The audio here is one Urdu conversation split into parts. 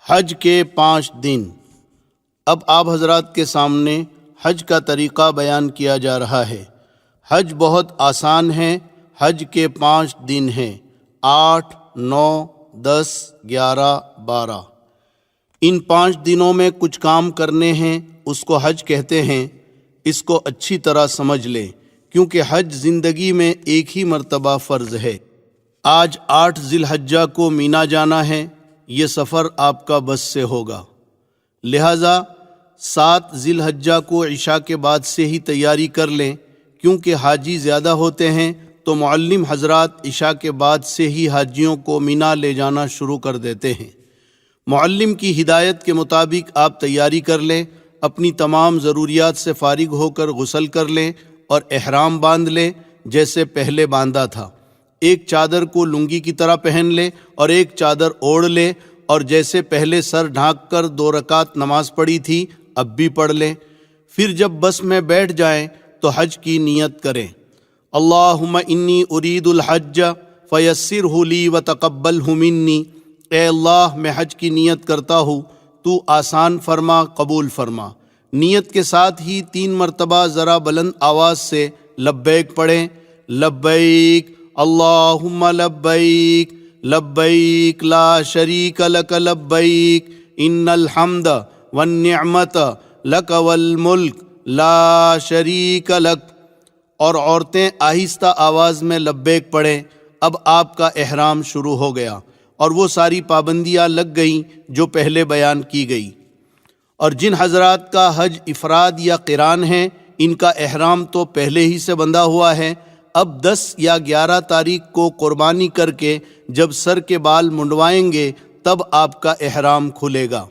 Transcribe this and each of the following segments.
حج کے 5 دن۔ اب آپ حضرات کے سامنے حج کا طریقہ بیان کیا جا رہا ہے۔ حج بہت آسان ہے۔ حج کے 5 دن ہیں، 8، 9، 10، 11، 12۔ ان 5 دنوں میں کچھ کام کرنے ہیں، اس کو حج کہتے ہیں۔ اس کو اچھی طرح سمجھ لیں، کیونکہ حج زندگی میں ایک ہی مرتبہ فرض ہے۔ آج 8 ذی الحجہ کو مینا جانا ہے۔ یہ سفر آپ کا بس سے ہوگا، لہٰذا 7 ذی الحجہ کو عشاء کے بعد سے ہی تیاری کر لیں، کیونکہ حاجی زیادہ ہوتے ہیں تو معلم حضرات عشاء کے بعد سے ہی حاجیوں کو مینا لے جانا شروع کر دیتے ہیں۔ معلم کی ہدایت کے مطابق آپ تیاری کر لیں، اپنی تمام ضروریات سے فارغ ہو کر غسل کر لیں اور احرام باندھ لیں جیسے پہلے باندھا تھا۔ ایک چادر کو لنگی کی طرح پہن لے اور ایک چادر اوڑھ لے، اور جیسے پہلے سر ڈھانک کر 2 رکعت نماز پڑھی تھی اب بھی پڑھ لیں۔ پھر جب بس میں بیٹھ جائیں تو حج کی نیت کریں۔ اللہم انی ارید الحج فیسرہ لی وتقبلہ منی۔ اے اللہ، میں حج کی نیت کرتا ہوں، تو آسان فرما، قبول فرما۔ نیت کے ساتھ ہی 3 مرتبہ ذرا بلند آواز سے لبیک پڑھیں۔ لبیک اللہم لبیک، لبیک لا شریک لک لبیک، ان الحمد والنعمت لک والملک لا شریک لک۔ اور عورتیں آہستہ آواز میں لبیک پڑھیں۔ اب آپ کا احرام شروع ہو گیا اور وہ ساری پابندیاں لگ گئیں جو پہلے بیان کی گئی۔ اور جن حضرات کا حج افراد یا قران ہے، ان کا احرام تو پہلے ہی سے بندھا ہوا ہے۔ اب 10 یا 11 تاریخ کو قربانی کر کے جب سر کے بال منڈوائیں گے تب آپ کا احرام کھلے گا۔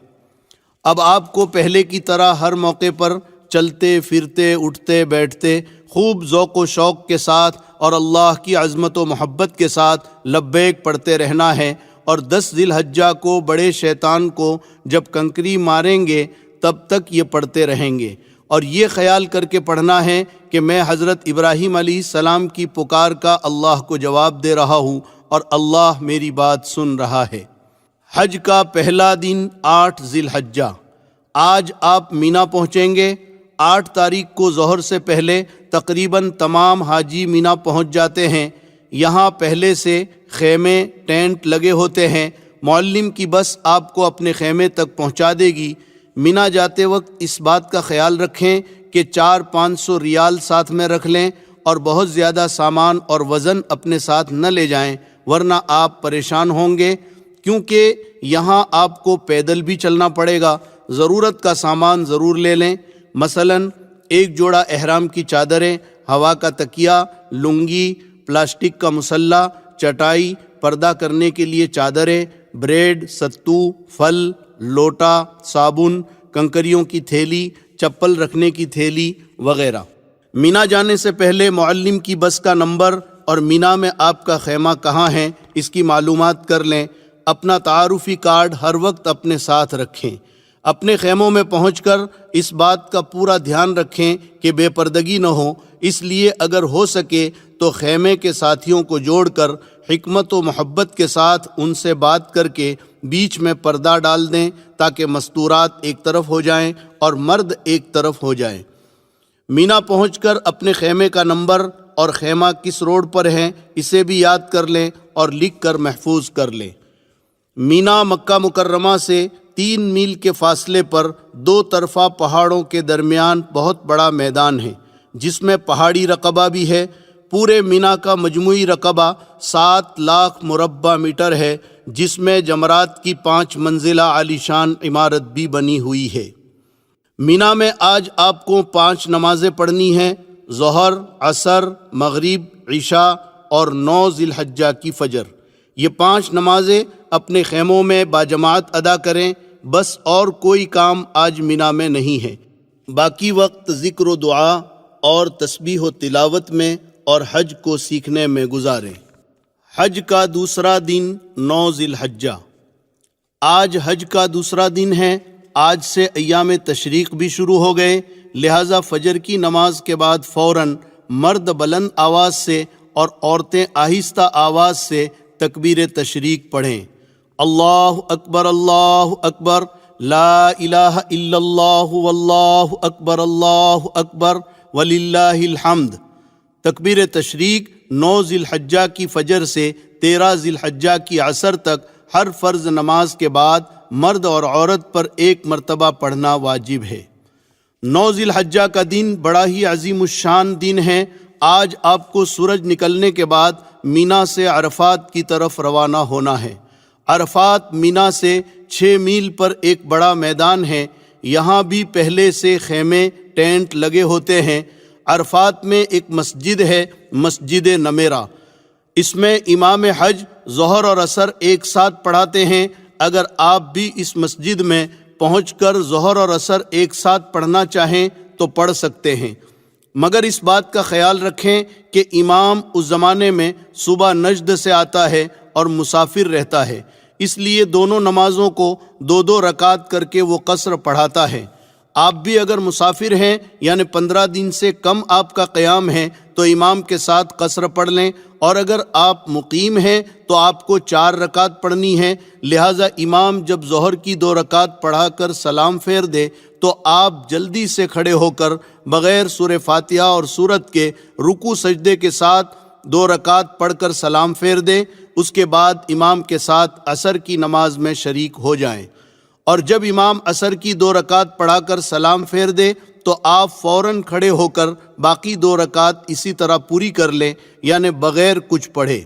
اب آپ کو پہلے کی طرح ہر موقع پر چلتے پھرتے اٹھتے بیٹھتے خوب ذوق و شوق کے ساتھ اور اللہ کی عظمت و محبت کے ساتھ لبیک پڑھتے رہنا ہے۔ اور 10 ذی الحجہ کو بڑے شیطان کو جب کنکری ماریں گے تب تک یہ پڑھتے رہیں گے، اور یہ خیال کر کے پڑھنا ہے کہ میں حضرت ابراہیم علیہ السلام کی پکار کا اللہ کو جواب دے رہا ہوں اور اللہ میری بات سن رہا ہے۔ حج کا پہلا دن 8 ذی الحجہ۔ آج آپ مینا پہنچیں گے۔ 8 تاریخ کو ظہر سے پہلے تقریباً تمام حاجی مینا پہنچ جاتے ہیں۔ یہاں پہلے سے خیمے ٹینٹ لگے ہوتے ہیں۔ معلم کی بس آپ کو اپنے خیمے تک پہنچا دے گی۔ مینا جاتے وقت اس بات کا خیال رکھیں کہ 400-500 ریال ساتھ میں رکھ لیں اور بہت زیادہ سامان اور وزن اپنے ساتھ نہ لے جائیں، ورنہ آپ پریشان ہوں گے، کیونکہ یہاں آپ کو پیدل بھی چلنا پڑے گا۔ ضرورت کا سامان ضرور لے لیں، مثلاً 1 جوڑا احرام کی چادریں، ہوا کا تکیہ، لنگی، پلاسٹک کا مسلح، چٹائی، پردہ کرنے کے لیے چادریں، بریڈ، ستو، پھل، لوٹا، صابن، کنکریوں کی تھیلی، چپل رکھنے کی تھیلی وغیرہ۔ مینا جانے سے پہلے معلم کی بس کا نمبر اور مینا میں آپ کا خیمہ کہاں ہے اس کی معلومات کر لیں۔ اپنا تعارفی کارڈ ہر وقت اپنے ساتھ رکھیں۔ اپنے خیموں میں پہنچ کر اس بات کا پورا دھیان رکھیں کہ بے پردگی نہ ہو، اس لیے اگر ہو سکے تو خیمے کے ساتھیوں کو جوڑ کر حکمت و محبت کے ساتھ ان سے بات کر کے بیچ میں پردہ ڈال دیں تاکہ مستورات ایک طرف ہو جائیں اور مرد ایک طرف ہو جائیں۔ مینا پہنچ کر اپنے خیمے کا نمبر اور خیمہ کس روڈ پر ہے اسے بھی یاد کر لیں اور لکھ کر محفوظ کر لیں۔ مینا مکہ مکرمہ سے 3 میل کے فاصلے پر 2 طرفہ پہاڑوں کے درمیان بہت بڑا میدان ہے، جس میں پہاڑی رقبہ بھی ہے۔ پورے مینا کا مجموعی رقبہ 7 لاکھ مربع میٹر ہے، جس میں جمرات کی 5 منزلہ عالیشان عمارت بھی بنی ہوئی ہے۔ مینا میں آج آپ کو 5 نمازیں پڑھنی ہیں، ظہر، عصر، مغرب، عشاء اور 9 ذی الحجہ کی فجر۔ یہ 5 نمازیں اپنے خیموں میں باجماعت ادا کریں، بس اور کوئی کام آج مینا میں نہیں ہے۔ باقی وقت ذکر و دعا اور تسبیح و تلاوت میں اور حج کو سیکھنے میں گزاریں۔ حج کا دوسرا دن 9 ذی الحجہ۔ آج حج کا دوسرا دن ہے۔ آج سے ایام تشریق بھی شروع ہو گئے، لہٰذا فجر کی نماز کے بعد فوراً مرد بلند آواز سے اور عورتیں آہستہ آواز سے تکبیر تشریق پڑھیں۔ اللہ اکبر لا الہ الا اللہ واللہ اکبر وللہ الحمد۔ تکبیر تشریق 9 ذی الحجہ کی فجر سے 13 ذی الحجہ کی عصر تک ہر فرض نماز کے بعد مرد اور عورت پر 1 مرتبہ پڑھنا واجب ہے۔ 9 ذی الحجہ کا دن بڑا ہی عظیم الشان دن ہے۔ آج آپ کو سورج نکلنے کے بعد مینا سے عرفات کی طرف روانہ ہونا ہے۔ عرفات مینا سے 6 میل پر ایک بڑا میدان ہے۔ یہاں بھی پہلے سے خیمے ٹینٹ لگے ہوتے ہیں۔ عرفات میں ایک مسجد ہے، مسجد نمیرہ۔ اس میں امام حج ظہر اور عصر ایک ساتھ پڑھاتے ہیں۔ اگر آپ بھی اس مسجد میں پہنچ کر ظہر اور عصر ایک ساتھ پڑھنا چاہیں تو پڑھ سکتے ہیں، مگر اس بات کا خیال رکھیں کہ امام اس زمانے میں صبح نجد سے آتا ہے اور مسافر رہتا ہے، اس لیے دونوں نمازوں کو 2 رکعت کر کے وہ قصر پڑھاتا ہے۔ آپ بھی اگر مسافر ہیں یعنی 15 دن سے کم آپ کا قیام ہے تو امام کے ساتھ قصر پڑھ لیں، اور اگر آپ مقیم ہیں تو آپ کو 4 رکعت پڑھنی ہے۔ لہٰذا امام جب ظہر کی 2 رکعت پڑھا کر سلام پھیر دے تو آپ جلدی سے کھڑے ہو کر بغیر سورہ فاتحہ اور سورت کے رکوع سجدے کے ساتھ 2 رکعت پڑھ کر سلام پھیر دیں۔ اس کے بعد امام کے ساتھ عصر کی نماز میں شریک ہو جائیں، اور جب امام عصر کی 2 رکعت پڑھا کر سلام پھیر دے تو آپ فوراً کھڑے ہو کر باقی 2 رکعت اسی طرح پوری کر لیں، یعنی بغیر کچھ پڑھے۔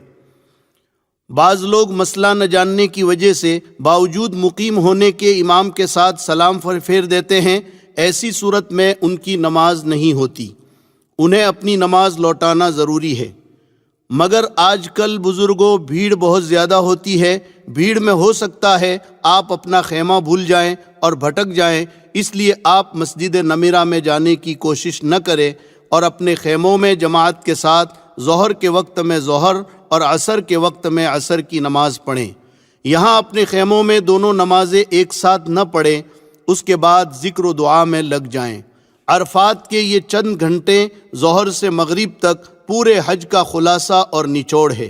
بعض لوگ مسئلہ نہ جاننے کی وجہ سے باوجود مقیم ہونے کے امام کے ساتھ سلام پھیر دیتے ہیں۔ ایسی صورت میں ان کی نماز نہیں ہوتی، انہیں اپنی نماز لوٹانا ضروری ہے۔ مگر آج کل بزرگوں بھیڑ بہت زیادہ ہوتی ہے، بھیڑ میں ہو سکتا ہے آپ اپنا خیمہ بھول جائیں اور بھٹک جائیں، اس لیے آپ مسجد نمیرہ میں جانے کی کوشش نہ کریں اور اپنے خیموں میں جماعت کے ساتھ ظہر کے وقت میں ظہر اور عصر کے وقت میں عصر کی نماز پڑھیں۔ یہاں اپنے خیموں میں دونوں نمازیں ایک ساتھ نہ پڑھیں، اس کے بعد ذکر و دعا میں لگ جائیں۔ عرفات کے یہ چند گھنٹے ظہر سے مغرب تک پورے حج کا خلاصہ اور نچوڑ ہے۔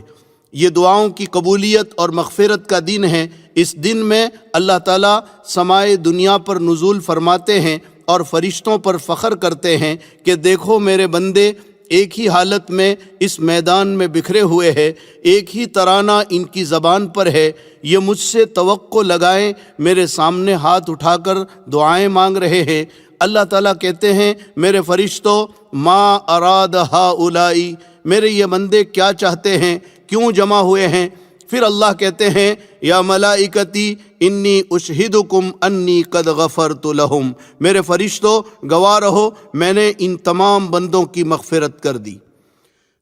یہ دعاؤں کی قبولیت اور مغفرت کا دن ہے۔ اس دن میں اللہ تعالیٰ سمائے دنیا پر نزول فرماتے ہیں اور فرشتوں پر فخر کرتے ہیں کہ دیکھو میرے بندے ایک ہی حالت میں اس میدان میں بکھرے ہوئے ہیں، ایک ہی ترانہ ان کی زبان پر ہے، یہ مجھ سے توقع لگائیں، میرے سامنے ہاتھ اٹھا کر دعائیں مانگ رہے ہیں۔ اللہ تعالیٰ کہتے ہیں میرے فرشتوں ما اراد ہؤلائی، میرے یہ بندے کیا چاہتے ہیں، کیوں جمع ہوئے ہیں؟ پھر اللہ کہتے ہیں یا ملائکتی انی اشہدکم انی قد غفرت لہم، میرے فرشتوں گواہ رہو میں نے ان تمام بندوں کی مغفرت کر دی۔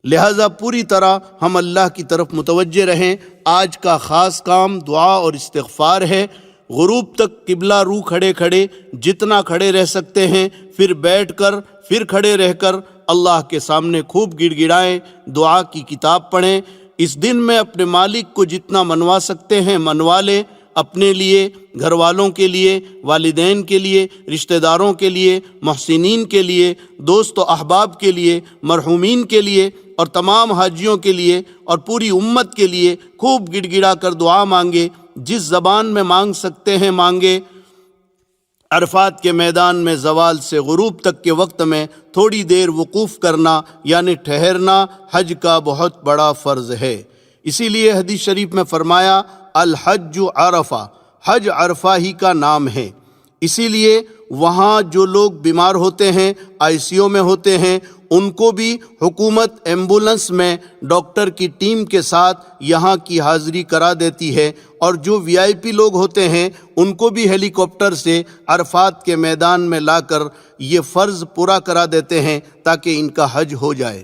لہٰذا پوری طرح ہم اللہ کی طرف متوجہ رہیں۔ آج کا خاص کام دعا اور استغفار ہے۔ غروب تک قبلہ رو کھڑے کھڑے جتنا کھڑے رہ سکتے ہیں، پھر بیٹھ کر، پھر کھڑے رہ کر اللہ کے سامنے خوب گڑ گڑائیں، دعا کی کتاب پڑھیں۔ اس دن میں اپنے مالک کو جتنا منوا سکتے ہیں منوا لیں، اپنے لیے، گھر والوں کے لیے، والدین کے لیے، رشتہ داروں کے لیے، محسنین کے لیے، دوست و احباب کے لیے، مرحومین کے لیے اور تمام حاجیوں کے لیے اور پوری امت کے لیے خوب گڑ گڑا کر دعا مانگے، جس زبان میں مانگ سکتے ہیں مانگے۔ عرفات کے میدان میں زوال سے غروب تک کے وقت میں تھوڑی دیر وقوف کرنا یعنی ٹھہرنا حج کا بہت بڑا فرض ہے۔ اسی لیے حدیث شریف میں فرمایا الحج عرفہ، حج عرفہ ہی کا نام ہے۔ اسی لیے وہاں جو لوگ بیمار ہوتے ہیں، ICU میں ہوتے ہیں، ان کو بھی حکومت ایمبولنس میں ڈاکٹر کی ٹیم کے ساتھ یہاں کی حاضری کرا دیتی ہے، اور جو VIP لوگ ہوتے ہیں ان کو بھی ہیلی کاپٹر سے عرفات کے میدان میں لا کر یہ فرض پورا کرا دیتے ہیں تاکہ ان کا حج ہو جائے۔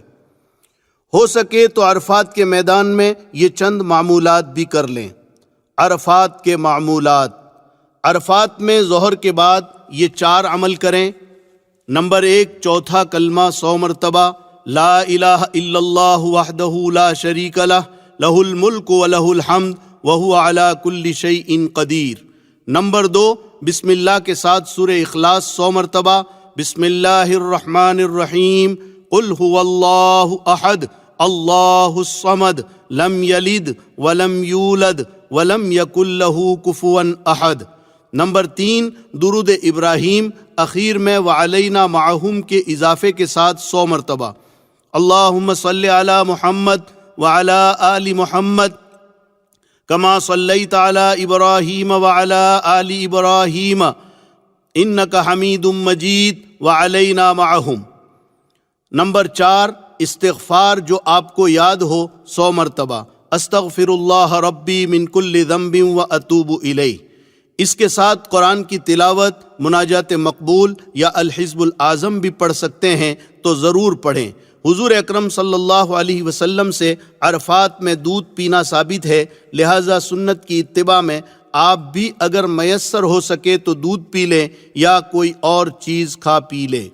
ہو سکے تو عرفات کے میدان میں یہ چند معمولات بھی کر لیں۔ عرفات کے معمولات: عرفات میں ظہر کے بعد یہ 4 عمل کریں۔ نمبر 1، چوتھا کلمہ 100 مرتبہ، لا الہ الا اللہ وحدہ لا شریک لہ، لہ الملک ولہ الحمد وہو علی کل شیء قدیر۔ نمبر 2، بسم اللہ کے ساتھ سورہ اخلاص 100 مرتبہ، بسم اللہ الرحمن الرحیم، قل هو اللہ احد اللہ الصمد لم یلد ولم یولد ولم یکن لہ کفوا احد۔ نمبر 3، درود ابراہیم اخیر میں وعلینا معہم کے اضافے کے ساتھ 100 مرتبہ۔ اللہم صلی علی محمد وعلی آل محمد کما صلیت علی ابراہیم وعلی آل ابراہیم انک حمید مجید وعلینا معہم۔ نمبر 4، استغفار جو آپ کو یاد ہو 100 مرتبہ، استغفر اللہ ربی من کل ذنب واتوب الیہ۔ اس کے ساتھ قرآن کی تلاوت، مناجات مقبول یا الحزب الاعظم بھی پڑھ سکتے ہیں تو ضرور پڑھیں۔ حضور اکرم صلی اللہ علیہ وسلم سے عرفات میں دودھ پینا ثابت ہے، لہٰذا سنت کی اتباع میں آپ بھی اگر میسر ہو سکے تو دودھ پی لیں یا کوئی اور چیز کھا پی لیں۔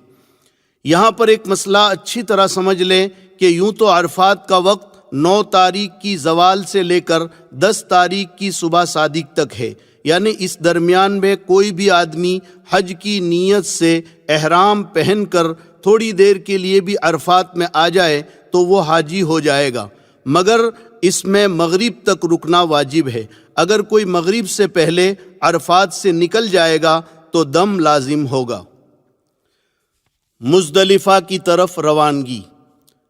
یہاں پر ایک مسئلہ اچھی طرح سمجھ لیں کہ یوں تو عرفات کا وقت 9 تاریخ کی زوال سے لے کر 10 تاریخ کی صبح صادق تک ہے، یعنی اس درمیان میں کوئی بھی آدمی حج کی نیت سے احرام پہن کر تھوڑی دیر کے لیے بھی عرفات میں آ جائے تو وہ حاجی ہو جائے گا، مگر اس میں مغرب تک رکنا واجب ہے۔ اگر کوئی مغرب سے پہلے عرفات سے نکل جائے گا تو دم لازم ہوگا۔ مزدلفہ کی طرف روانگی۔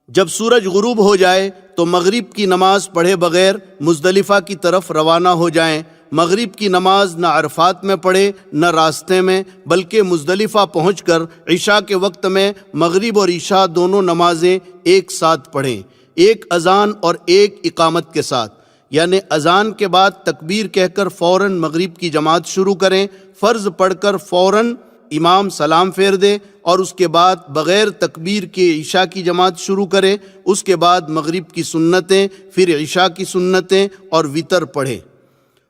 جب سورج غروب ہو جائے تو مغرب کی نماز پڑھے بغیر مزدلفہ کی طرف روانہ ہو جائیں۔ مغرب کی نماز نہ عرفات میں پڑھے نہ راستے میں، بلکہ مزدلفہ پہنچ کر عشاء کے وقت میں مغرب اور عشاء دونوں نمازیں ایک ساتھ پڑھیں، ایک اذان اور ایک اقامت کے ساتھ، یعنی اذان کے بعد تکبیر کہہ کر فوراً مغرب کی جماعت شروع کریں، فرض پڑھ کر فوراً امام سلام پھیر دے اور اس کے بعد بغیر تکبیر کے عشاء کی جماعت شروع کرے، اس کے بعد مغرب کی سنتیں، پھر عشاء کی سنتیں اور وتر پڑھے۔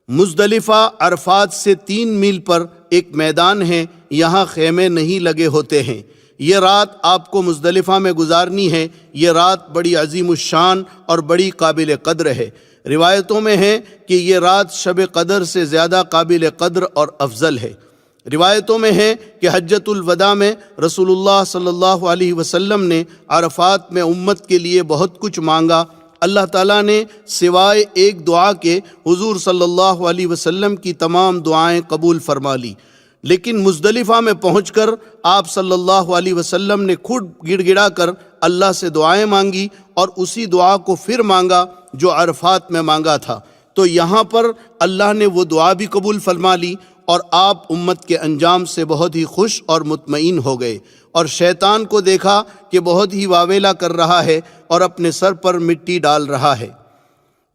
مزدلفہ عرفات سے 3 میل پر ایک میدان ہے، یہاں خیمے نہیں لگے ہوتے ہیں۔ یہ رات آپ کو مزدلفہ میں گزارنی ہے۔ یہ رات بڑی عظیم الشان اور بڑی قابل قدر ہے۔ روایتوں میں ہے کہ یہ رات شب قدر سے زیادہ قابل قدر اور افضل ہے۔ روایتوں میں ہے کہ حجۃ الوداع میں رسول اللہ صلی اللہ علیہ وسلم نے عرفات میں امت کے لیے بہت کچھ مانگا۔ اللہ تعالیٰ نے سوائے ایک دعا کے حضور صلی اللہ علیہ وسلم کی تمام دعائیں قبول فرما لی، لیکن مزدلفہ میں پہنچ کر آپ صلی اللہ علیہ وسلم نے خود گڑ گڑا کر اللہ سے دعائیں مانگی اور اسی دعا کو پھر مانگا جو عرفات میں مانگا تھا، تو یہاں پر اللہ نے وہ دعا بھی قبول فرما لی اور آپ امت کے انجام سے بہت ہی خوش اور مطمئن ہو گئے، اور شیطان کو دیکھا کہ بہت ہی واویلا کر رہا ہے اور اپنے سر پر مٹی ڈال رہا ہے۔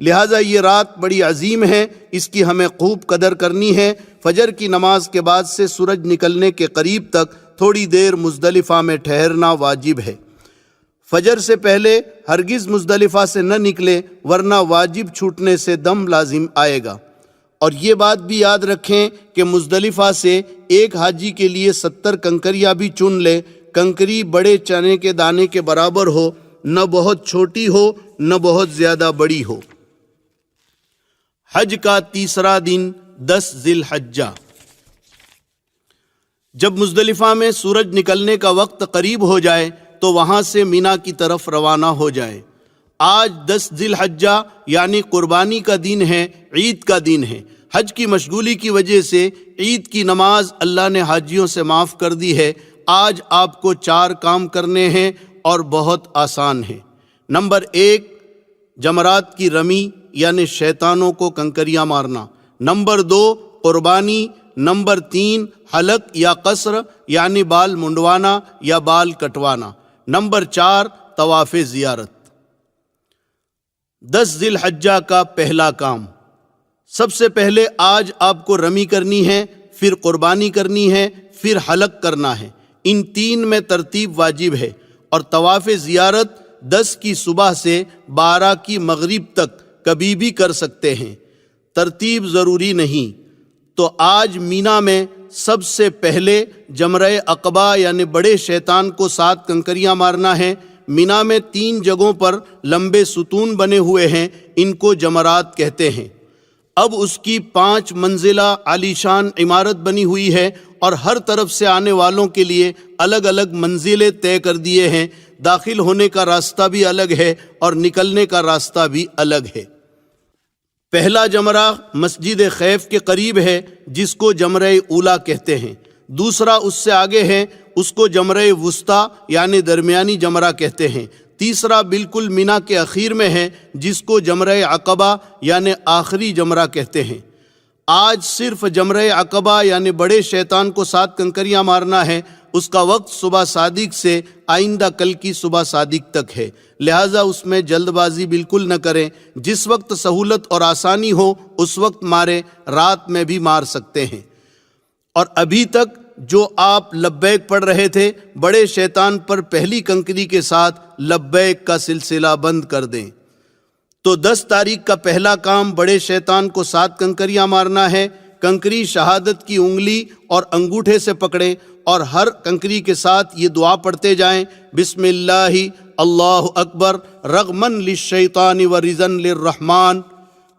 لہٰذا یہ رات بڑی عظیم ہے، اس کی ہمیں خوب قدر کرنی ہے۔ فجر کی نماز کے بعد سے سورج نکلنے کے قریب تک تھوڑی دیر مزدلفہ میں ٹھہرنا واجب ہے۔ فجر سے پہلے ہرگز مزدلفہ سے نہ نکلے، ورنہ واجب چھوٹنے سے دم لازم آئے گا۔ اور یہ بات بھی یاد رکھیں کہ مزدلفہ سے ایک حاجی کے لیے 70 کنکریاں بھی چن لے۔ کنکری بڑے چنے کے دانے کے برابر ہو، نہ بہت چھوٹی ہو نہ بہت زیادہ بڑی ہو۔ حج کا تیسرا دن 10 ذی الحجہ۔ جب مزدلفہ میں سورج نکلنے کا وقت قریب ہو جائے تو وہاں سے مینا کی طرف روانہ ہو جائے۔ آج 10 ذی الحجہ یعنی قربانی کا دن ہے، عید کا دن ہے۔ حج کی مشغولی کی وجہ سے عید کی نماز اللہ نے حاجیوں سے معاف کر دی ہے۔ آج آپ کو 4 کام کرنے ہیں اور بہت آسان ہیں۔ نمبر 1، جمرات کی رمی یعنی شیطانوں کو کنکریاں مارنا۔ نمبر 2، قربانی۔ نمبر 3، حلق یا قصر یعنی بال منڈوانا یا بال کٹوانا۔ نمبر 4، طواف زیارت۔ 10 ذی الحجہ کا پہلا کام، سب سے پہلے آج آپ کو رمی کرنی ہے، پھر قربانی کرنی ہے، پھر حلق کرنا ہے۔ ان 3 میں ترتیب واجب ہے، اور طواف زیارت 10 کی صبح سے 12 کی مغرب تک کبھی بھی کر سکتے ہیں، ترتیب ضروری نہیں۔ تو آج مینا میں سب سے پہلے جمرہ عقبہ یعنی بڑے شیطان کو 7 کنکریاں مارنا ہے۔ مینا میں 3 جگہوں پر لمبے ستون بنے ہوئے ہیں، ان کو جمرات کہتے ہیں۔ اب اس کی 5 منزلہ عالیشان عمارت بنی ہوئی ہے اور ہر طرف سے آنے والوں کے لیے الگ الگ منزلیں طے کر دیے ہیں۔ داخل ہونے کا راستہ بھی الگ ہے اور نکلنے کا راستہ بھی الگ ہے۔ پہلا جمرہ مسجد خیف کے قریب ہے جس کو جمرہ اولا کہتے ہیں، دوسرا اس سے آگے ہے، اس کو جمرہ وسطیٰ یعنی درمیانی جمرہ کہتے ہیں، تیسرا بالکل مینا کے اخیر میں ہے جس کو جمرہ عقبہ یعنی آخری جمرہ کہتے ہیں۔ آج صرف جمرہ عقبہ یعنی بڑے شیطان کو 7 کنکریاں مارنا ہے، اس کا وقت صبح صادق سے آئندہ کل کی صبح صادق تک ہے، لہٰذا اس میں جلد بازی بالکل نہ کریں، جس وقت سہولت اور آسانی ہو اس وقت ماریں، رات میں بھی مار سکتے ہیں۔ اور ابھی تک جو آپ لبیک پڑھ رہے تھے، بڑے شیطان پر پہلی کنکری کے ساتھ لبیک کا سلسلہ بند کر دیں۔ تو 10 تاریخ کا پہلا کام بڑے شیطان کو 7 کنکریاں مارنا ہے۔ کنکری شہادت کی انگلی اور انگوٹھے سے پکڑیں اور ہر کنکری کے ساتھ یہ دعا پڑھتے جائیں، بسم اللہ اللہ اکبر رغمن للشیطان ورضن للرحمن۔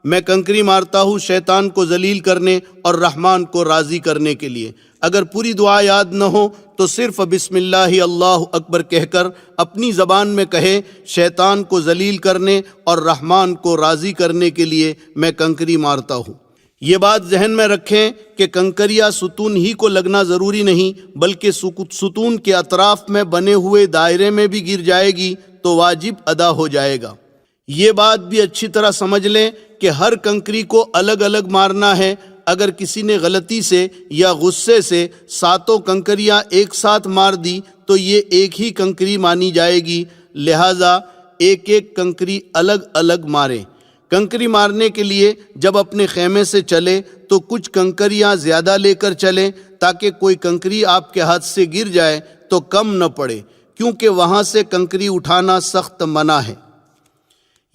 میں کنکری مارتا ہوں شیطان کو ذلیل کرنے اور رحمان کو راضی کرنے کے لیے۔ اگر پوری دعا یاد نہ ہو تو صرف بسم اللہ اللہ اکبر کہہ کر اپنی زبان میں کہیں، شیطان کو ذلیل کرنے اور رحمان کو راضی کرنے کے لیے میں کنکری مارتا ہوں۔ یہ بات ذہن میں رکھیں کہ کنکریاں ستون ہی کو لگنا ضروری نہیں، بلکہ ستون کے اطراف میں بنے ہوئے دائرے میں بھی گر جائے گی تو واجب ادا ہو جائے گا۔ یہ بات بھی اچھی طرح سمجھ لیں کہ ہر کنکری کو الگ الگ مارنا ہے۔ اگر کسی نے غلطی سے یا غصے سے 7 کنکریاں ایک ساتھ مار دی تو یہ ایک ہی کنکری مانی جائے گی، لہٰذا ایک ایک کنکری الگ الگ ماریں۔ کنکری مارنے کے لیے جب اپنے خیمے سے چلے تو کچھ کنکریاں زیادہ لے کر چلیں تاکہ کوئی کنکری آپ کے ہاتھ سے گر جائے تو کم نہ پڑے، کیونکہ وہاں سے کنکری اٹھانا سخت منع ہے۔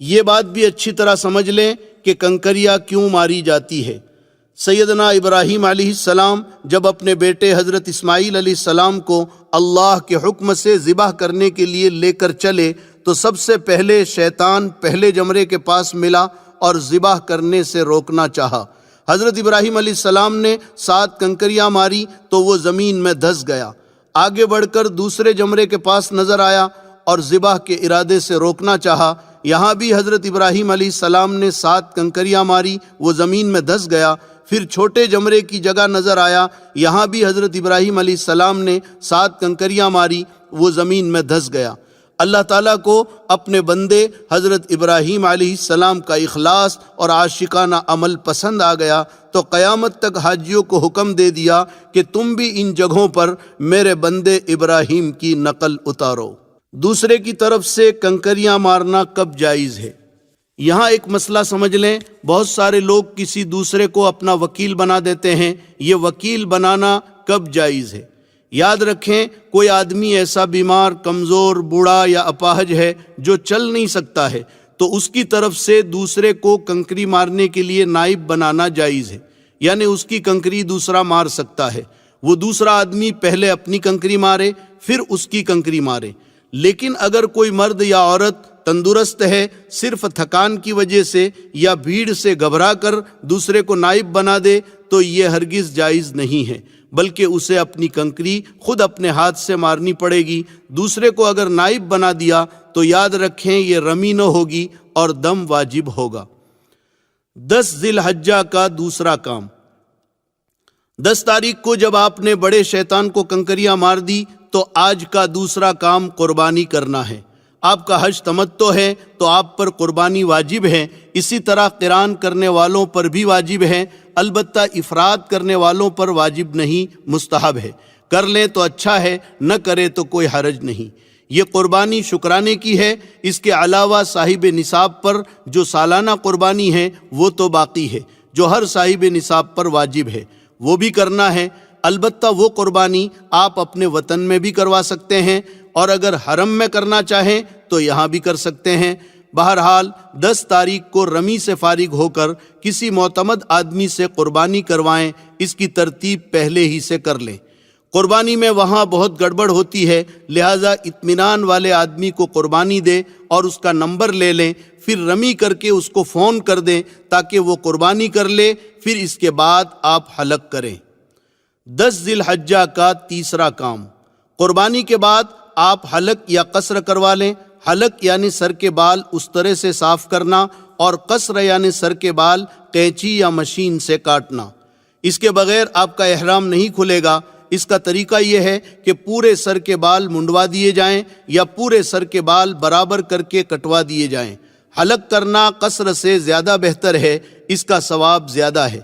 یہ بات بھی اچھی طرح سمجھ لیں کہ کنکریاں کیوں ماری جاتی ہے۔ سیدنا ابراہیم علیہ السلام جب اپنے بیٹے حضرت اسماعیل علیہ السلام کو اللہ کے حکم سے ذبح کرنے کے لیے لے کر چلے تو سب سے پہلے شیطان پہلے جمرے کے پاس ملا اور ذبح کرنے سے روکنا چاہا۔ حضرت ابراہیم علیہ السلام نے 7 کنکریاں ماری تو وہ زمین میں دھس گیا۔ آگے بڑھ کر دوسرے جمرے کے پاس نظر آیا اور ذبح کے ارادے سے روکنا چاہا۔ یہاں بھی حضرت ابراہیم علیہ السلام نے 7 کنکریاں ماری، وہ زمین میں دھس گیا۔ پھر چھوٹے جمرے کی جگہ نظر آیا، یہاں بھی حضرت ابراہیم علیہ السلام نے 7 کنکریاں ماری، وہ زمین میں دھس گیا۔ اللہ تعالیٰ کو اپنے بندے حضرت ابراہیم علیہ السلام کا اخلاص اور عاشقانہ عمل پسند آ گیا تو قیامت تک حاجیوں کو حکم دے دیا کہ تم بھی ان جگہوں پر میرے بندے ابراہیم کی نقل اتارو۔ دوسرے کی طرف سے کنکریاں مارنا کب جائز ہے؟ یہاں ایک مسئلہ سمجھ لیں، بہت سارے لوگ کسی دوسرے کو اپنا وکیل بنا دیتے ہیں، یہ وکیل بنانا کب جائز ہے؟ یاد رکھیں، کوئی آدمی ایسا بیمار، کمزور، بوڑھا یا اپاہج ہے جو چل نہیں سکتا ہے تو اس کی طرف سے دوسرے کو کنکری مارنے کے لیے نائب بنانا جائز ہے، یعنی اس کی کنکری دوسرا مار سکتا ہے۔ وہ دوسرا آدمی پہلے اپنی کنکری مارے پھر اس کی کنکری مارے۔ لیکن اگر کوئی مرد یا عورت تندرست ہے، صرف تھکان کی وجہ سے یا بھیڑ سے گھبرا کر دوسرے کو نائب بنا دے تو یہ ہرگز جائز نہیں ہے، بلکہ اسے اپنی کنکری خود اپنے ہاتھ سے مارنی پڑے گی۔ دوسرے کو اگر نائب بنا دیا تو یاد رکھیں یہ رمی نہ ہوگی اور دم واجب ہوگا۔ 10 ذی الحجہ کا دوسرا کام۔ 10 تاریخ کو جب آپ نے بڑے شیطان کو کنکریاں مار دی تو آج کا دوسرا کام قربانی کرنا ہے۔ آپ کا حج تمتع ہے تو آپ پر قربانی واجب ہے، اسی طرح قران کرنے والوں پر بھی واجب ہے، البتہ افراد کرنے والوں پر واجب نہیں، مستحب ہے۔ کر لیں تو اچھا ہے، نہ کرے تو کوئی حرج نہیں۔ یہ قربانی شکرانے کی ہے، اس کے علاوہ صاحب نصاب پر جو سالانہ قربانی ہے وہ تو باقی ہے، جو ہر صاحب نصاب پر واجب ہے، وہ بھی کرنا ہے۔ البتہ وہ قربانی آپ اپنے وطن میں بھی کروا سکتے ہیں، اور اگر حرم میں کرنا چاہیں تو یہاں بھی کر سکتے ہیں۔ بہرحال 10 تاریخ کو رمی سے فارغ ہو کر کسی معتمد آدمی سے قربانی کروائیں، اس کی ترتیب پہلے ہی سے کر لیں۔ قربانی میں وہاں بہت گڑبڑ ہوتی ہے، لہٰذا اطمینان والے آدمی کو قربانی دیں اور اس کا نمبر لے لیں، پھر رمی کر کے اس کو فون کر دیں تاکہ وہ قربانی کر لے، پھر اس کے بعد آپ حلق کریں۔ 10 ذی الحجہ کا تیسرا کام۔ قربانی کے بعد آپ حلق یا قصر کروا لیں۔ حلق یعنی سر کے بال اس طرح سے صاف کرنا، اور قصر یعنی سر کے بال قینچی یا مشین سے کاٹنا۔ اس کے بغیر آپ کا احرام نہیں کھلے گا۔ اس کا طریقہ یہ ہے کہ پورے سر کے بال منڈوا دیے جائیں یا پورے سر کے بال برابر کر کے کٹوا دیے جائیں۔ حلق کرنا قصر سے زیادہ بہتر ہے، اس کا ثواب زیادہ ہے۔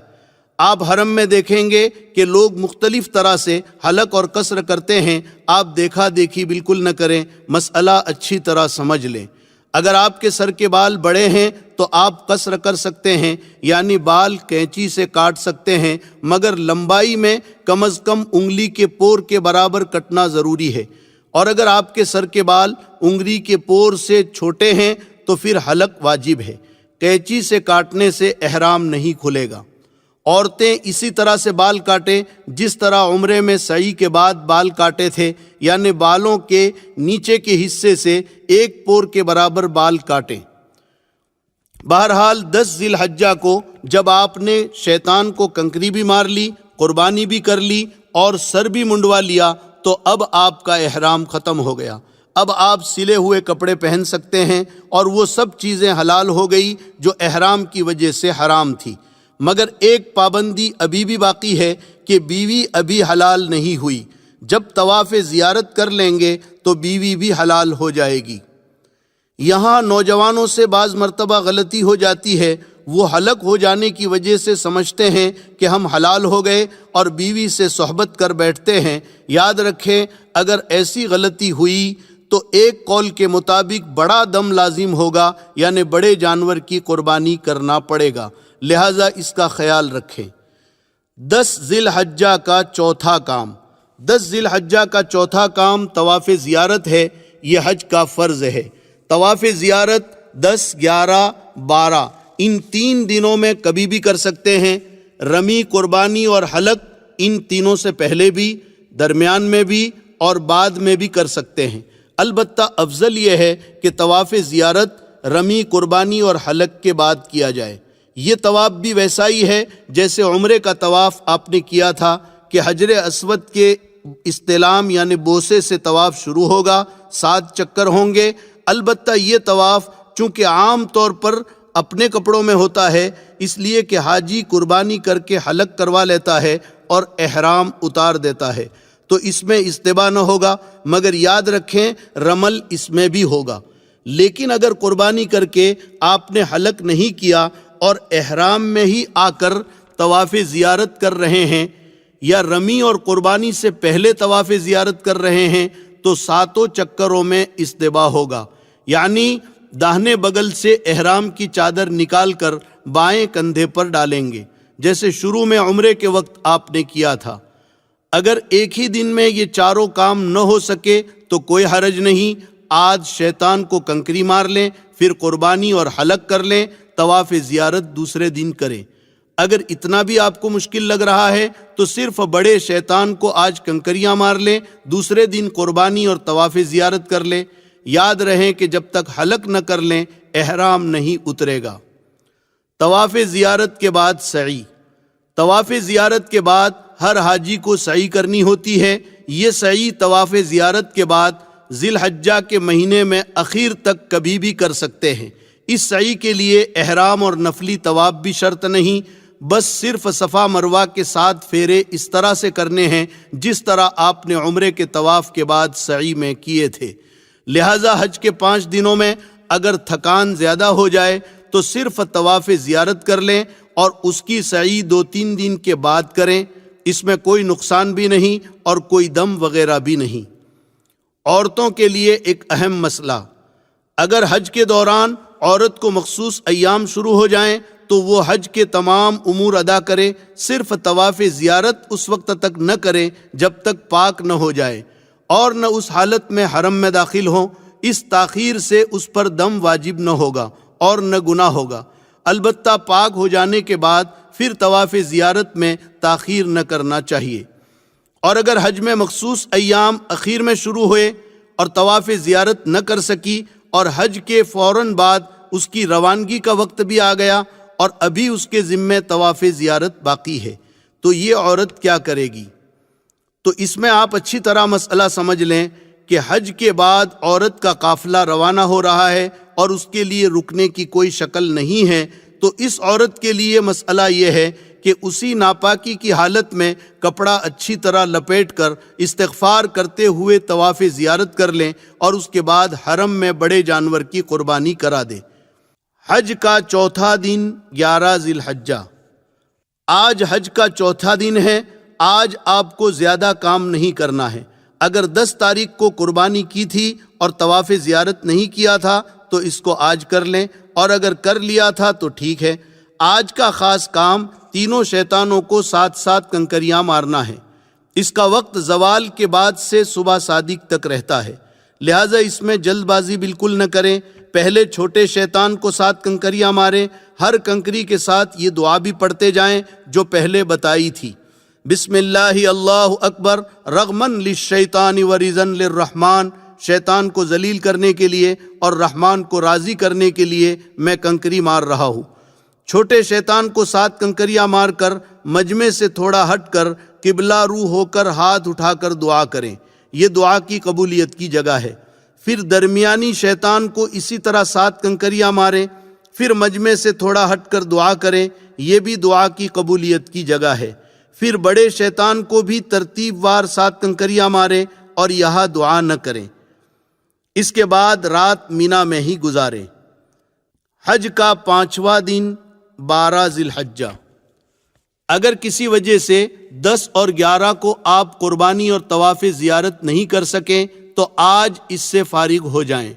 آپ حرم میں دیکھیں گے کہ لوگ مختلف طرح سے حلق اور قصر کرتے ہیں۔ آپ دیکھا دیکھی بالکل نہ کریں، مسئلہ اچھی طرح سمجھ لیں۔ اگر آپ کے سر کے بال بڑے ہیں تو آپ قصر کر سکتے ہیں، یعنی بال قینچی سے کاٹ سکتے ہیں، مگر لمبائی میں کم از کم انگلی کے پور کے برابر کٹنا ضروری ہے۔ اور اگر آپ کے سر کے بال انگلی کے پور سے چھوٹے ہیں تو پھر حلق واجب ہے۔ قینچی سے کاٹنے سے احرام نہیں کھلے گا۔ عورتیں اسی طرح سے بال کاٹیں جس طرح عمرے میں سعی کے بعد بال کاٹے تھے، یعنی بالوں کے نیچے کے حصے سے ایک پور کے برابر بال کاٹیں۔ بہرحال 10 ذی الحجہ کو جب آپ نے شیطان کو کنکری بھی مار لی، قربانی بھی کر لی اور سر بھی منڈوا لیا تو اب آپ کا احرام ختم ہو گیا۔ اب آپ سلے ہوئے کپڑے پہن سکتے ہیں اور وہ سب چیزیں حلال ہو گئی جو احرام کی وجہ سے حرام تھی۔ مگر ایک پابندی ابھی بھی باقی ہے کہ بیوی ابھی حلال نہیں ہوئی۔ جب طواف زیارت کر لیں گے تو بیوی بھی حلال ہو جائے گی۔ یہاں نوجوانوں سے بعض مرتبہ غلطی ہو جاتی ہے، وہ حلق ہو جانے کی وجہ سے سمجھتے ہیں کہ ہم حلال ہو گئے اور بیوی سے صحبت کر بیٹھتے ہیں۔ یاد رکھیں، اگر ایسی غلطی ہوئی تو ایک قول کے مطابق بڑا دم لازم ہوگا، یعنی بڑے جانور کی قربانی کرنا پڑے گا، لہٰذا اس کا خیال رکھیں۔ 10 ذی الحجہ کا چوتھا کام 10 ذی الحجہ کا چوتھا کام طواف زیارت ہے۔ یہ حج کا فرض ہے۔ طواف زیارت 10، 11، 12 ان 3 دنوں میں کبھی بھی کر سکتے ہیں۔ رمی، قربانی اور حلق ان تینوں سے پہلے بھی، درمیان میں بھی اور بعد میں بھی کر سکتے ہیں۔ البتہ افضل یہ ہے کہ طواف زیارت رمی، قربانی اور حلق کے بعد کیا جائے۔ یہ طواف بھی ویسا ہی ہے جیسے عمرے کا طواف آپ نے کیا تھا کہ حجر اسود کے استلام یعنی بوسے سے طواف شروع ہوگا، 7 چکر ہوں گے۔ البتہ یہ طواف چونکہ عام طور پر اپنے کپڑوں میں ہوتا ہے، اس لیے کہ حاجی قربانی کر کے حلق کروا لیتا ہے اور احرام اتار دیتا ہے، تو اس میں استباح نہ ہوگا، مگر یاد رکھیں رمل اس میں بھی ہوگا۔ لیکن اگر قربانی کر کے آپ نے حلق نہیں کیا اور احرام میں ہی آ کر طواف زیارت کر رہے ہیں، یا رمی اور قربانی سے پہلے طواف زیارت کر رہے ہیں، تو 7 چکروں میں استباح ہوگا، یعنی داہنے بغل سے احرام کی چادر نکال کر بائیں کندھے پر ڈالیں گے، جیسے شروع میں عمرے کے وقت آپ نے کیا تھا۔ اگر ایک ہی دن میں یہ چاروں کام نہ ہو سکے تو کوئی حرج نہیں، آج شیطان کو کنکری مار لیں، پھر قربانی اور حلق کر لیں، طواف زیارت دوسرے دن کریں۔ اگر اتنا بھی آپ کو مشکل لگ رہا ہے تو صرف بڑے شیطان کو آج کنکریاں مار لیں، دوسرے دن قربانی اور طواف زیارت کر لیں۔ یاد رہیں کہ جب تک حلق نہ کر لیں احرام نہیں اترے گا۔ طواف زیارت کے بعد سعی۔ طواف زیارت کے بعد ہر حاجی کو سعی کرنی ہوتی ہے۔ یہ سعی طواف زیارت کے بعد ذی الحجہ کے مہینے میں اخیر تک کبھی بھی کر سکتے ہیں۔ اس سعی کے لیے احرام اور نفلی طواف بھی شرط نہیں، بس صرف صفا مروہ کے 7 پھیرے اس طرح سے کرنے ہیں جس طرح آپ نے عمرے کے طواف کے بعد سعی میں کیے تھے۔ لہٰذا حج کے 5 دنوں میں اگر تھکان زیادہ ہو جائے تو صرف طواف زیارت کر لیں اور اس کی سعی 2-3 دن کے بعد کریں، اس میں کوئی نقصان بھی نہیں اور کوئی دم وغیرہ بھی نہیں۔ عورتوں کے لیے ایک اہم مسئلہ، اگر حج کے دوران عورت کو مخصوص ایام شروع ہو جائیں تو وہ حج کے تمام امور ادا کرے، صرف طواف زیارت اس وقت تک نہ کرے جب تک پاک نہ ہو جائے اور نہ اس حالت میں حرم میں داخل ہوں۔ اس تاخیر سے اس پر دم واجب نہ ہوگا اور نہ گناہ ہوگا، البتہ پاک ہو جانے کے بعد پھر طواف زیارت میں تاخیر نہ کرنا چاہیے۔ اور اگر حج میں مخصوص ایام اخیر میں شروع ہوئے اور طواف زیارت نہ کر سکی اور حج کے فوراً بعد اس کی روانگی کا وقت بھی آ گیا اور ابھی اس کے ذمے طواف زیارت باقی ہے، تو یہ عورت کیا کرے گی؟ تو اس میں آپ اچھی طرح مسئلہ سمجھ لیں کہ حج کے بعد عورت کا قافلہ روانہ ہو رہا ہے اور اس کے لیے رکنے کی کوئی شکل نہیں ہے، تو اس عورت کے لیے مسئلہ یہ ہے کہ اسی ناپاکی کی حالت میں کپڑا اچھی طرح لپیٹ کر استغفار کرتے ہوئے طواف زیارت کر لیں اور اس کے بعد حرم میں بڑے جانور کی قربانی کرا دیں۔ حج کا چوتھا دن 11 ذی الحجہ۔ آج حج کا چوتھا دن ہے۔ آج آپ کو زیادہ کام نہیں کرنا ہے۔ اگر 10 تاریخ کو قربانی کی تھی اور طواف زیارت نہیں کیا تھا تو اس کو آج کر لیں، اور اگر کر لیا تھا تو ٹھیک ہے۔ آج کا خاص کام تینوں شیطانوں کو ساتھ ساتھ کنکریاں مارنا ہے۔ اس کا وقت زوال کے بعد سے صبح صادق تک رہتا ہے، لہٰذا اس میں جلد بازی بالکل نہ کریں۔ پہلے چھوٹے شیطان کو 7 کنکریاں ماریں۔ ہر کنکری کے ساتھ یہ دعا بھی پڑھتے جائیں جو پہلے بتائی تھی، بسم اللہ اللہ اکبر رغمن للشیطان ورزن للرحمن۔ شیطان کو ذلیل کرنے کے لیے اور رحمان کو راضی کرنے کے لیے میں کنکری مار رہا ہوں۔ چھوٹے شیطان کو 7 کنکریاں مار کر مجمع سے تھوڑا ہٹ کر قبلہ رو ہو کر ہاتھ اٹھا کر دعا کریں، یہ دعا کی قبولیت کی جگہ ہے۔ پھر درمیانی شیطان کو اسی طرح 7 کنکریاں ماریں، پھر مجمع سے تھوڑا ہٹ کر دعا کریں، یہ بھی دعا کی قبولیت کی جگہ ہے۔ پھر بڑے شیطان کو بھی ترتیب وار 7 کنکریاں ماریں اور یہاں دعا نہ کریں۔ اس کے بعد رات مینا میں ہی گزاریں۔ حج کا 5واں دن 12 ذی الحجہ۔ اگر کسی وجہ سے 10 اور 11 کو آپ قربانی اور طواف زیارت نہیں کر سکیں تو آج اس سے فارغ ہو جائیں۔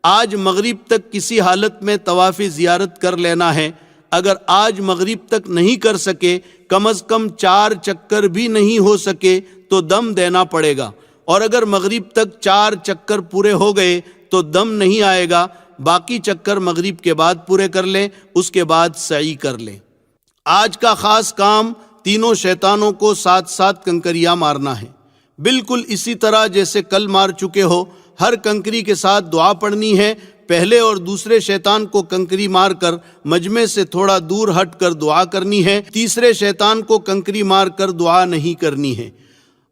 آج مغرب تک کسی حالت میں طواف زیارت کر لینا ہے۔ اگر آج مغرب تک نہیں کر سکے، کم از کم 4 چکر بھی نہیں ہو سکے تو دم دینا پڑے گا، اور اگر مغرب تک 4 چکر پورے ہو گئے تو دم نہیں آئے گا۔ باقی چکر مغرب کے بعد پورے کر لیں، اس کے بعد سعی کر لیں۔ آج کا خاص کام تینوں شیطانوں کو 7 کنکریاں مارنا ہے، بالکل اسی طرح جیسے کل مار چکے ہو۔ ہر کنکری کے ساتھ دعا پڑھنی ہے۔ پہلے اور دوسرے شیطان کو کنکری مار کر مجمع سے تھوڑا دور ہٹ کر دعا کرنی ہے، تیسرے شیطان کو کنکری مار کر دعا نہیں کرنی ہے۔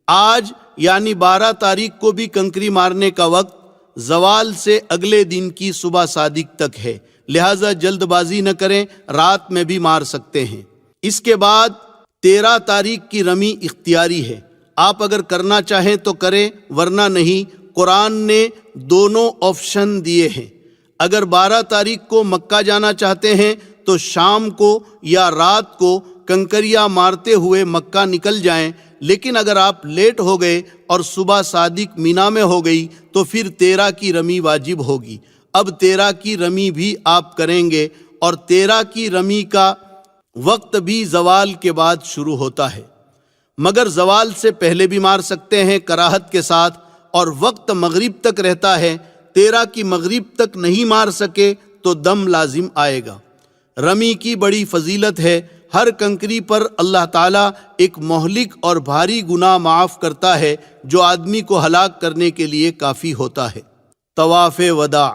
آج یعنی 12 تاریخ کو بھی کنکری مارنے کا وقت زوال سے اگلے دن کی صبح صادق تک ہے، لہٰذا جلد بازی نہ کریں، رات میں بھی مار سکتے ہیں۔ اس کے بعد 13 تاریخ کی رمی اختیاری ہے، آپ اگر کرنا چاہیں تو کریں ورنہ نہیں۔ قرآن نے دونوں آپشن دیے ہیں۔ اگر 12 تاریخ کو مکہ جانا چاہتے ہیں تو شام کو یا رات کو کنکریاں مارتے ہوئے مکہ نکل جائیں، لیکن اگر آپ لیٹ ہو گئے اور صبح صادق مینا میں ہو گئی تو پھر 13 کی رمی واجب ہوگی۔ اب 13 کی رمی بھی آپ کریں گے، اور 13 کی رمی کا وقت بھی زوال کے بعد شروع ہوتا ہے، مگر زوال سے پہلے بھی مار سکتے ہیں کراہت کے ساتھ، اور وقت مغرب تک رہتا ہے۔ 13 کی مغرب تک نہیں مار سکے تو دم لازم آئے گا۔ رمی کی بڑی فضیلت ہے۔ ہر کنکری پر اللہ تعالیٰ ایک مہلک اور بھاری گناہ معاف کرتا ہے جو آدمی کو ہلاک کرنے کے لیے کافی ہوتا ہے۔ طواف وداع۔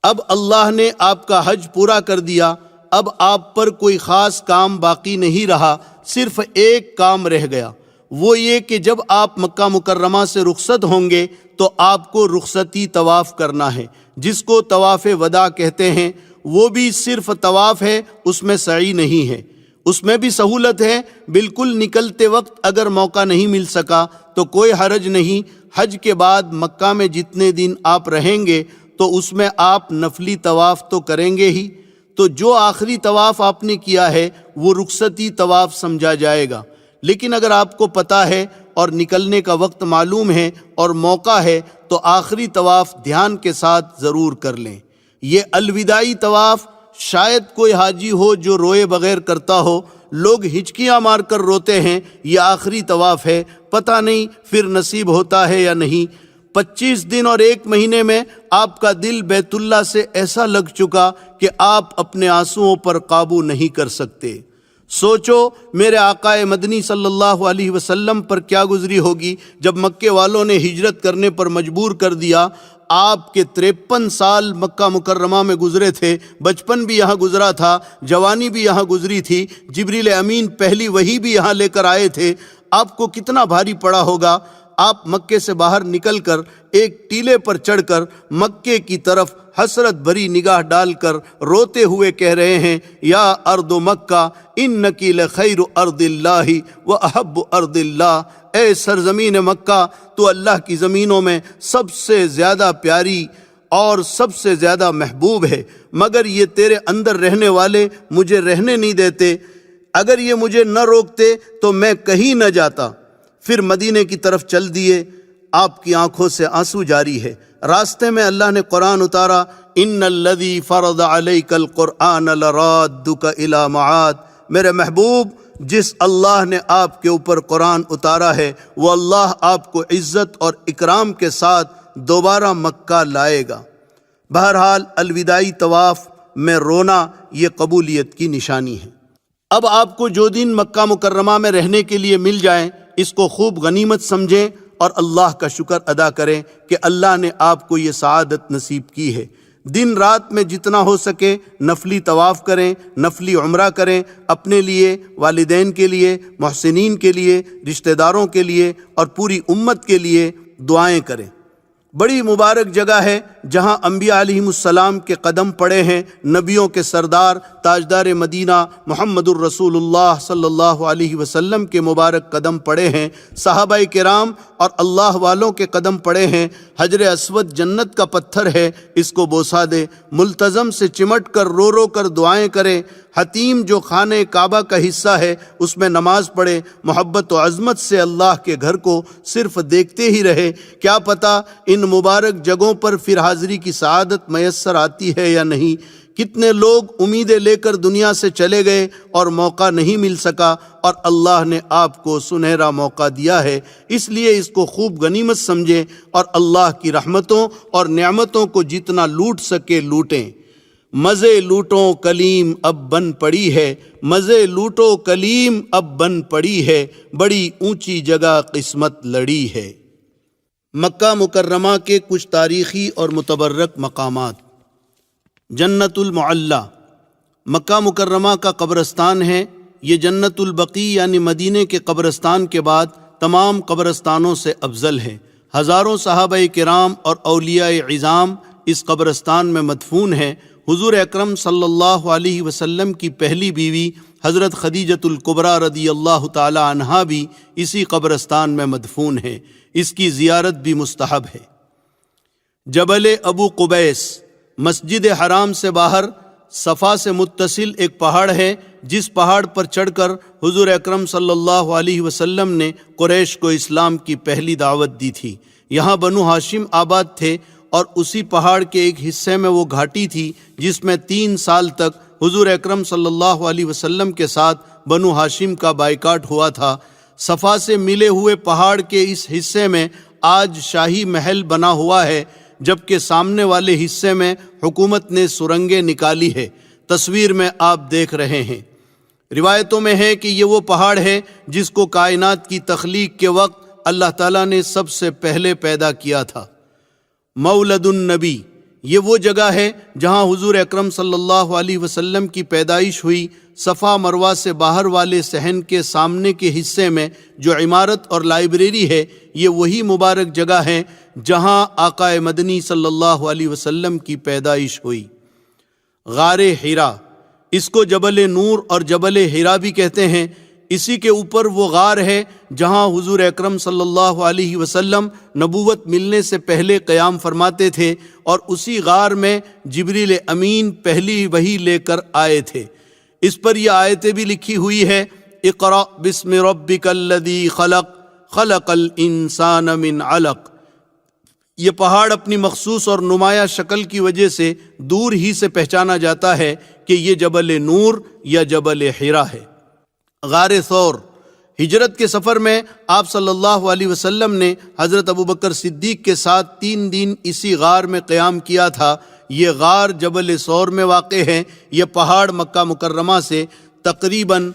اب اللہ نے آپ کا حج پورا کر دیا، اب آپ پر کوئی خاص کام باقی نہیں رہا، صرف ایک کام رہ گیا، وہ یہ کہ جب آپ مکہ مکرمہ سے رخصت ہوں گے تو آپ کو رخصتی طواف کرنا ہے، جس کو طواف وداع کہتے ہیں۔ وہ بھی صرف طواف ہے، اس میں سعی نہیں ہے۔ اس میں بھی سہولت ہے، بالکل نکلتے وقت اگر موقع نہیں مل سکا تو کوئی حرج نہیں۔ حج کے بعد مکہ میں جتنے دن آپ رہیں گے تو اس میں آپ نفلی طواف تو کریں گے ہی، تو جو آخری طواف آپ نے کیا ہے وہ رخصتی طواف سمجھا جائے گا۔ لیکن اگر آپ کو پتہ ہے اور نکلنے کا وقت معلوم ہے اور موقع ہے تو آخری طواف دھیان کے ساتھ ضرور کر لیں۔ یہ الوداعی طواف شاید کوئی حاجی ہو جو روئے بغیر کرتا ہو، لوگ ہچکیاں مار کر روتے ہیں، یہ آخری طواف ہے، پتہ نہیں پھر نصیب ہوتا ہے یا نہیں۔ 25 دن اور 1 مہینے میں آپ کا دل بیت اللہ سے ایسا لگ چکا کہ آپ اپنے آنسوؤں پر قابو نہیں کر سکتے۔ سوچو میرے آقا مدنی صلی اللہ علیہ وسلم پر کیا گزری ہوگی جب مکے والوں نے ہجرت کرنے پر مجبور کر دیا۔ آپ کے 53 سال مکہ مکرمہ میں گزرے تھے، بچپن بھی یہاں گزرا تھا، جوانی بھی یہاں گزری تھی، جبریل امین پہلی وحی بھی یہاں لے کر آئے تھے۔ آپ کو کتنا بھاری پڑا ہوگا۔ آپ مکے سے باہر نکل کر ایک ٹیلے پر چڑھ کر مکے کی طرف حسرت بھری نگاہ ڈال کر روتے ہوئے کہہ رہے ہیں، یا ارض مکہ انکی لخیر ارض اللہ و احب ارض اللہ، اے سرزمین مکہ تو اللہ کی زمینوں میں سب سے زیادہ پیاری اور سب سے زیادہ محبوب ہے، مگر یہ تیرے اندر رہنے والے مجھے رہنے نہیں دیتے، اگر یہ مجھے نہ روکتے تو میں کہیں نہ جاتا۔ پھر مدینے کی طرف چل دیے، آپ کی آنکھوں سے آنسو جاری ہے۔ راستے میں اللہ نے قرآن اتارا، ان الذی فرض علیک القرآن لرادک الی معاد، میرے محبوب جس اللہ نے آپ کے اوپر قرآن اتارا ہے وہ اللہ آپ کو عزت اور اکرام کے ساتھ دوبارہ مکہ لائے گا۔ بہرحال الوداعی طواف میں رونا یہ قبولیت کی نشانی ہے۔ اب آپ کو جو دن مکہ مکرمہ میں رہنے کے لیے مل جائیں اس کو خوب غنیمت سمجھیں اور اللہ کا شکر ادا کریں کہ اللہ نے آپ کو یہ سعادت نصیب کی ہے۔ دن رات میں جتنا ہو سکے نفلی طواف کریں، نفلی عمرہ کریں، اپنے لیے، والدین کے لیے، محسنین کے لیے، رشتہ داروں کے لیے اور پوری امت کے لیے دعائیں کریں۔ بڑی مبارک جگہ ہے جہاں انبیاء علیہم السلام کے قدم پڑے ہیں، نبیوں کے سردار تاجدار مدینہ محمد الرسول اللہ صلی اللہ علیہ وسلم کے مبارک قدم پڑے ہیں، صحابہ کرام اور اللہ والوں کے قدم پڑے ہیں۔ حجر اسود جنت کا پتھر ہے، اس کو بوسا دے، ملتزم سے چمٹ کر رو رو کر دعائیں کرے۔ حتیم جو خانہ کعبہ کا حصہ ہے اس میں نماز پڑھے، محبت و عظمت سے اللہ کے گھر کو صرف دیکھتے ہی رہے، کیا پتہ ان مبارک جگہوں پر پھر حاضری کی سعادت میسر آتی ہے یا نہیں۔ کتنے لوگ امیدیں لے کر دنیا سے چلے گئے اور موقع نہیں مل سکا، اور اللہ نے آپ کو سنہرا موقع دیا ہے، اس لیے اس کو خوب غنیمت سمجھیں اور اللہ کی رحمتوں اور نعمتوں کو جتنا لوٹ سکے لوٹیں۔ مزے لوٹوں کلیم اب بن پڑی ہے، مزے لوٹو کلیم اب بن پڑی ہے، بڑی اونچی جگہ قسمت لڑی ہے۔ مکہ مکرمہ کے کچھ تاریخی اور متبرک مقامات۔ جنت المعلی مکہ مکرمہ کا قبرستان ہے، یہ جنت البقیع یعنی مدینے کے قبرستان کے بعد تمام قبرستانوں سے افضل ہے۔ ہزاروں صحابہ کرام اور اولیاء عظام اس قبرستان میں مدفون ہیں۔ حضور اکرم صلی اللہ علیہ وسلم کی پہلی بیوی حضرت خدیجۃ الکبریٰ رضی اللہ تعالی عنہا بھی اسی قبرستان میں مدفون ہے، اس کی زیارت بھی مستحب ہے۔ جبل ابو قبیس مسجد حرام سے باہر صفا سے متصل ایک پہاڑ ہے، جس پہاڑ پر چڑھ کر حضور اکرم صلی اللہ علیہ وسلم نے قریش کو اسلام کی پہلی دعوت دی تھی۔ یہاں بنو ہاشم آباد تھے اور اسی پہاڑ کے ایک حصے میں وہ گھاٹی تھی جس میں 3 سال تک حضور اکرم صلی اللہ علیہ وسلم کے ساتھ بنو ہاشم کا بائیکاٹ ہوا تھا۔ صفا سے ملے ہوئے پہاڑ کے اس حصے میں آج شاہی محل بنا ہوا ہے، جبکہ سامنے والے حصے میں حکومت نے سرنگیں نکالی ہے، تصویر میں آپ دیکھ رہے ہیں۔ روایتوں میں ہے کہ یہ وہ پہاڑ ہے جس کو کائنات کی تخلیق کے وقت اللہ تعالیٰ نے سب سے پہلے پیدا کیا تھا۔ مولد النبی یہ وہ جگہ ہے جہاں حضور اکرم صلی اللہ علیہ وسلم کی پیدائش ہوئی۔ صفا مروہ سے باہر والے صحن کے سامنے کے حصے میں جو عمارت اور لائبریری ہے، یہ وہی مبارک جگہ ہے جہاں آقا مدنی صلی اللہ علیہ وسلم کی پیدائش ہوئی۔ غار حرا، اس کو جبل نور اور جبل حرا بھی کہتے ہیں۔ اسی کے اوپر وہ غار ہے جہاں حضور اکرم صلی اللہ علیہ وسلم نبوت ملنے سے پہلے قیام فرماتے تھے، اور اسی غار میں جبریل امین پہلی وحی لے کر آئے تھے۔ اس پر یہ آیتیں بھی لکھی ہوئی ہے، اقرأ بسم ربک الذی خلق خلق الانسان من علق۔ یہ پہاڑ اپنی مخصوص اور نمایاں شکل کی وجہ سے دور ہی سے پہچانا جاتا ہے کہ یہ جبل نور یا جبل حرا ہے۔ غار ثور، ہجرت کے سفر میں آپ صلی اللہ علیہ وسلم نے حضرت ابوبکر صدیق کے ساتھ 3 دن اسی غار میں قیام کیا تھا۔ یہ غار جبل ثور میں واقع ہے۔ یہ پہاڑ مکہ مکرمہ سے تقریباً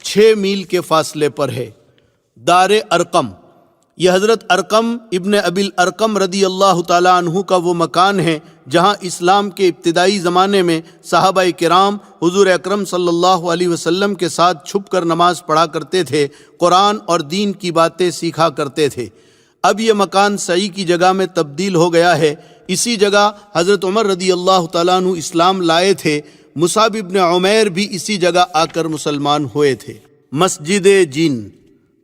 6 میل کے فاصلے پر ہے۔ دار ارقم، یہ حضرت ارقم ابن ابی الارقم رضی اللہ تعالیٰ عنہ کا وہ مکان ہے جہاں اسلام کے ابتدائی زمانے میں صحابہ کرام حضور اکرم صلی اللہ علیہ وسلم کے ساتھ چھپ کر نماز پڑھا کرتے تھے، قرآن اور دین کی باتیں سیکھا کرتے تھے۔ اب یہ مکان سعی کی جگہ میں تبدیل ہو گیا ہے۔ اسی جگہ حضرت عمر رضی اللہ تعالیٰ عنہ اسلام لائے تھے۔ مصعب ابن عمیر بھی اسی جگہ آ کر مسلمان ہوئے تھے۔ مسجد جن،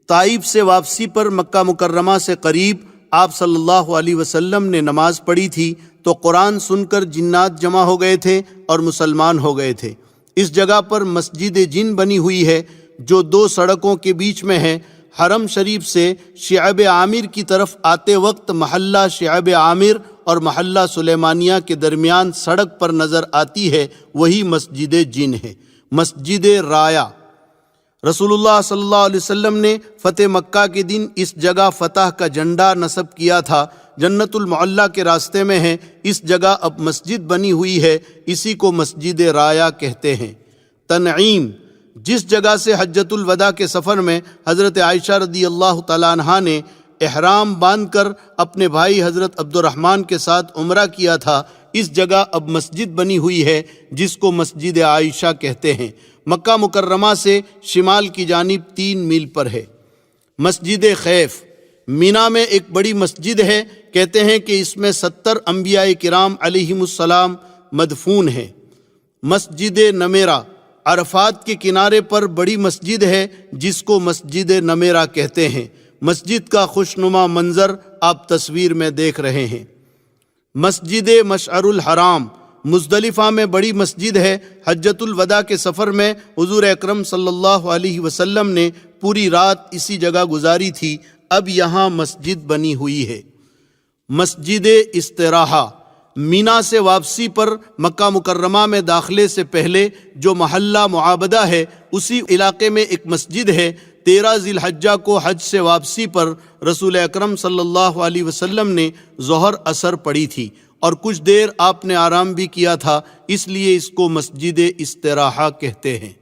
طائف سے واپسی پر مکہ مکرمہ سے قریب آپ صلی اللہ علیہ وسلم نے نماز پڑھی تھی تو قرآن سن کر جنات جمع ہو گئے تھے اور مسلمان ہو گئے تھے۔ اس جگہ پر مسجد جن بنی ہوئی ہے جو 2 سڑکوں کے بیچ میں ہے۔ حرم شریف سے شعب عامر کی طرف آتے وقت محلہ شعب عامر اور محلہ سلیمانیہ کے درمیان سڑک پر نظر آتی ہے، وہی مسجد جن ہے۔ مسجد رایا، رسول اللہ صلی اللہ علیہ وسلم نے فتح مکہ کے دن اس جگہ فتح کا جھنڈا نصب کیا تھا۔ جنت المعلی کے راستے میں ہے۔ اس جگہ اب مسجد بنی ہوئی ہے، اسی کو مسجد رایا کہتے ہیں۔ تنعیم، جس جگہ سے حجۃ الوداع کے سفر میں حضرت عائشہ رضی اللہ تعالیٰ عنہا نے احرام باندھ کر اپنے بھائی حضرت عبد الرحمن کے ساتھ عمرہ کیا تھا، اس جگہ اب مسجد بنی ہوئی ہے جس کو مسجد عائشہ کہتے ہیں۔ مکہ مکرمہ سے شمال کی جانب 3 میل پر ہے۔ مسجد خیف، مینا میں ایک بڑی مسجد ہے۔ کہتے ہیں کہ اس میں 70 انبیاء کرام علیہم السلام مدفون ہیں۔ مسجد نمیرہ، عرفات کے کنارے پر بڑی مسجد ہے جس کو مسجد نمیرہ کہتے ہیں۔ مسجد کا خوشنما منظر آپ تصویر میں دیکھ رہے ہیں۔ مسجد مشعر الحرام، مزدلفہ میں بڑی مسجد ہے۔ حجۃ الوداع کے سفر میں حضور اکرم صلی اللہ علیہ وسلم نے پوری رات اسی جگہ گزاری تھی، اب یہاں مسجد بنی ہوئی ہے۔ مسجد استراحہ، مینا سے واپسی پر مکہ مکرمہ میں داخلے سے پہلے جو محلہ معابدہ ہے اسی علاقے میں ایک مسجد ہے۔ 13 ذی الحجہ کو حج سے واپسی پر رسول اکرم صلی اللہ علیہ وسلم نے ظہر عصر پڑھی تھی اور کچھ دیر آپ نے آرام بھی کیا تھا، اس لیے اس کو مسجد استراحہ کہتے ہیں۔